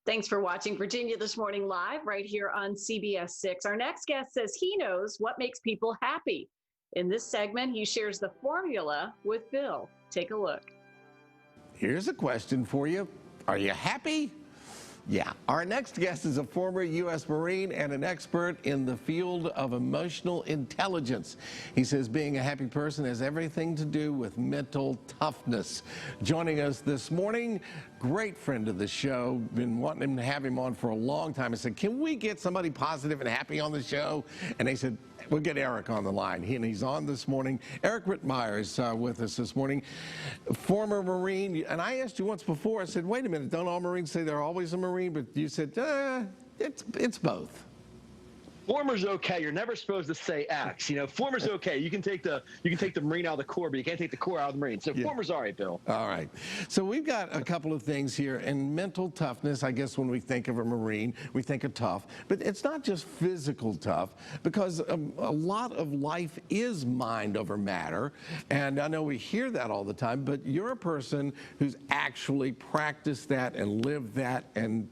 Thanks for watching Virginia This Morning Live right here on CBS 6. Our next guest says he knows what makes people happy. In this segment, he shares the formula with Bill. Take a look. Here's a question for you. Are you happy? Yeah. Our next guest is a former U.S. Marine and an expert in the field of emotional intelligence. He says being a happy person has everything to do with mental toughness. Joining us this morning, great friend of the show. Been wanting to have him on for a long time. I said, can we get somebody positive and happy on the show? And they said, we'll get Eric on the line. He's on this morning. Eric Rittmeyer is with us this morning, former Marine. And I asked you once before, I said, wait a minute, don't all Marines say they're always a Marine? But you said, it's both. Former's okay. You're never supposed to say X. You know, former's okay. You can take the Marine out of the Corps, but you can't take the Corps out of the Marine. So yeah. Former's all right, Bill. All right. So we've got a couple of things here. And mental toughness, I guess when we think of a Marine, we think of tough. But it's not just physical tough, because a lot of life is mind over matter. And I know we hear that all the time, but you're a person who's actually practiced that and lived that and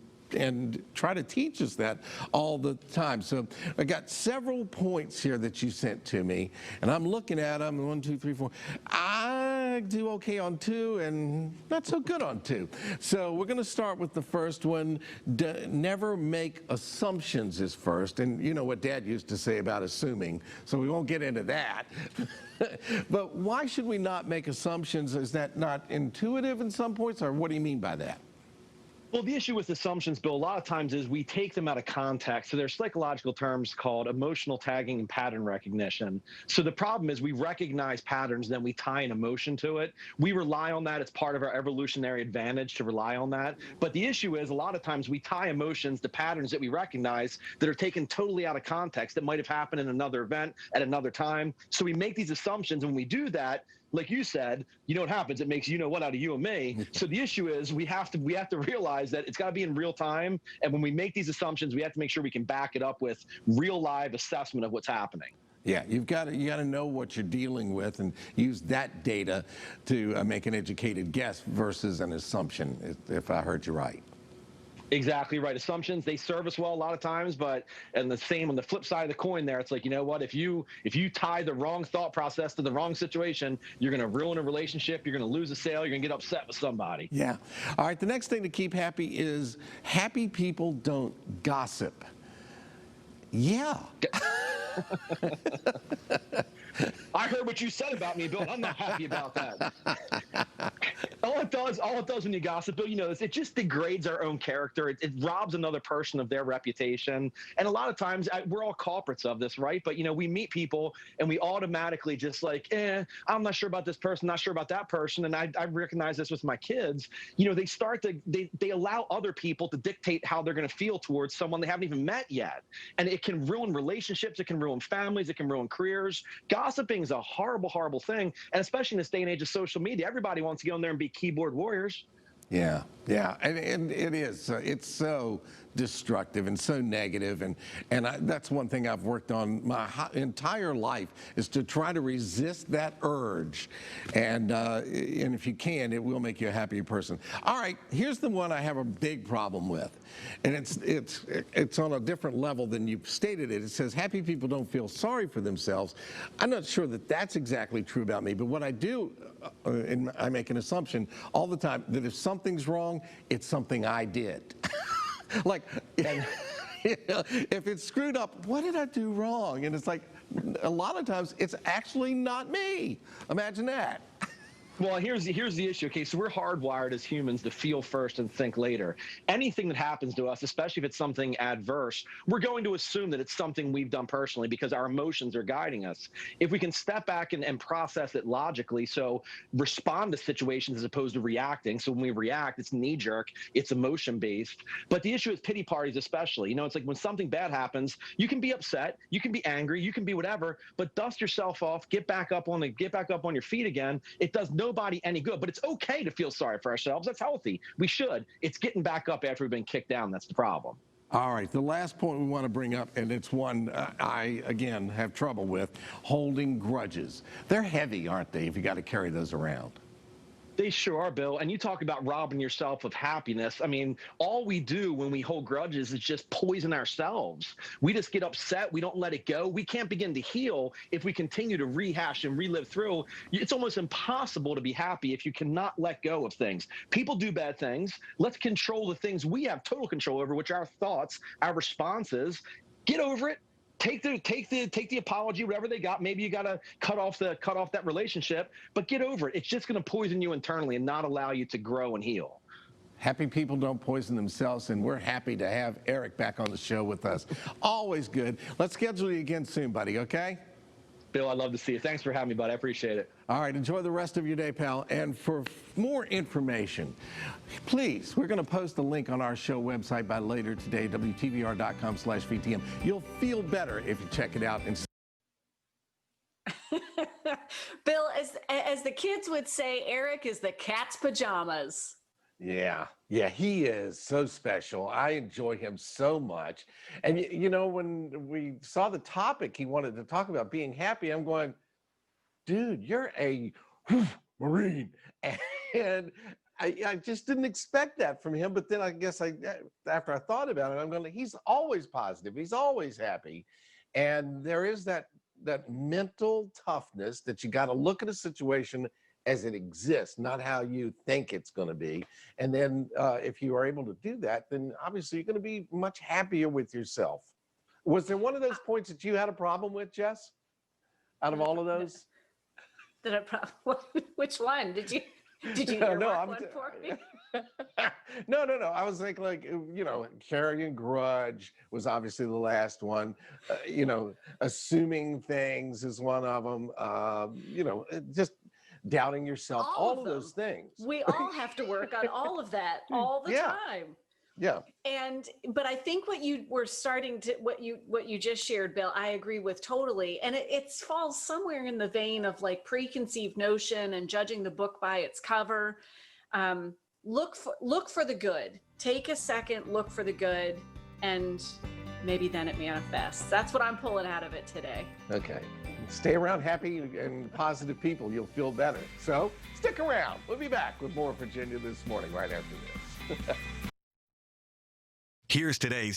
try to teach us that all the time. So I got several points here that you sent to me, and I'm looking at them, 1, 2, 3, 4. I do okay on 2 and not so good on 2. So we're gonna start with the first one. Never make assumptions is first, and you know what Dad used to say about assuming, so we won't get into that. But why should we not make assumptions? Is that not intuitive in some points, or what do you mean by that? Well, the issue with assumptions, Bill, a lot of times is we take them out of context. So there's psychological terms called emotional tagging and pattern recognition. So the problem is we recognize patterns, then we tie an emotion to it. We rely on that. It's part of our evolutionary advantage to rely on that. But the issue is a lot of times we tie emotions to patterns that we recognize that are taken totally out of context that might have happened in another event at another time. So we make these assumptions, and when we do that, like you said, you know what happens? It makes you know what out of you and me. So the issue is we have to realize that it's got to be in real time. And when we make these assumptions, we have to make sure we can back it up with real live assessment of what's happening. Yeah, you got to know what you're dealing with and use that data to make an educated guess versus an assumption, if I heard you right. Exactly right. Assumptions, they serve us well a lot of times, but and the same on the flip side of the coin there, it's like, you know what, if you tie the wrong thought process to the wrong situation, you're going to ruin a relationship, you're going to lose a sale, you're going to get upset with somebody. Yeah. All right, the next thing to keep happy is happy people don't gossip. Yeah. I heard what you said about me, Bill. I'm not happy about that. All it does when you gossip, Bill, you know, it just degrades our own character. It robs another person of their reputation. And a lot of times we're all culprits of this, right? But, you know, we meet people and we automatically just like, I'm not sure about this person, not sure about that person. And I recognize this with my kids. You know, they allow other people to dictate how they're going to feel towards someone they haven't even met yet. And it can ruin relationships. It can ruin families. It can ruin careers. Gossiping is a horrible, horrible thing. And especially in this day and age of social media, everybody wants to go in there and be keyboard warriors. Yeah, yeah, and it is. It's so destructive and so negative, and that's one thing I've worked on my entire life is to try to resist that urge, and if you can, it will make you a happier person. All right, here's the one I have a big problem with, and it's on a different level than you've stated it. It says happy people don't feel sorry for themselves. I'm not sure that that's exactly true about me, but what I do, and I make an assumption all the time that if something's wrong, it's something I did. Like, you know, if it's screwed up, what did I do wrong? And it's like, a lot of times, it's actually not me. Imagine that. Well, here's the issue. Okay, so we're hardwired as humans to feel first and think later. Anything that happens to us, especially if it's something adverse, we're going to assume that it's something we've done personally because our emotions are guiding us. If we can step back and process it logically, so respond to situations as opposed to reacting. So when we react, it's knee-jerk, it's emotion-based. But the issue is pity parties especially. You know, it's like when something bad happens, you can be upset, you can be angry, you can be whatever, but dust yourself off, get back up on your feet again. It does nobody any good, but it's okay to feel sorry for ourselves. That's healthy. We should. It's getting back up after we've been kicked down. That's the problem. All right, the last point we want to bring up, and it's one I, again, have trouble with, holding grudges. They're heavy, aren't they, if you got to carry those around? They sure are, Bill. And you talk about robbing yourself of happiness. I mean, all we do when we hold grudges is just poison ourselves. We just get upset. We don't let it go. We can't begin to heal if we continue to rehash and relive through. It's almost impossible to be happy if you cannot let go of things. People do bad things. Let's control the things we have total control over, which are our thoughts, our responses. Get over it. Take the apology, whatever they got. Maybe you got to cut off that relationship, but get over it. It's just going to poison you internally and not allow you to grow and heal. Happy people don't poison themselves, and we're happy to have Eric back on the show with us. Always good. Let's schedule you again soon, buddy, okay? Bill, I'd love to see you. Thanks for having me, bud. I appreciate it. All right, enjoy the rest of your day, pal. And for more information, please, we're going to post a link on our show website by later today, WTVR.com/VTM. You'll feel better if you check it out. And Bill, as the kids would say, Eric is the cat's pajamas. Yeah, he is so special. I enjoy him so much. And, you know, when we saw the topic he wanted to talk about being happy, I'm going, dude, you're a Marine. And I just didn't expect that from him. But then I guess after I thought about it, I'm going, he's always positive. He's always happy. And there is that mental toughness that you got to look at a situation as it exists, not how you think it's going to be. And then if you are able to do that, then obviously you're going to be much happier with yourself. Was there one of those points that you had a problem with, Jess? Out of all of those? Which one? Did you earmark one for me? No. I was thinking, like, you know, carrying a grudge was obviously the last one. You know, assuming things is one of them. You know, just doubting yourself, all of those things. We all have to work on all of that all the time. Yeah. But I think what you just shared, Bill, I agree with totally. And it falls somewhere in the vein of like preconceived notion and judging the book by its cover. Look for the good. Take a second, look for the good, and maybe then it manifests. That's what I'm pulling out of it today. Okay. Stay around happy and positive people. You'll feel better. So stick around. We'll be back with more Virginia This Morning right after this. Here's today's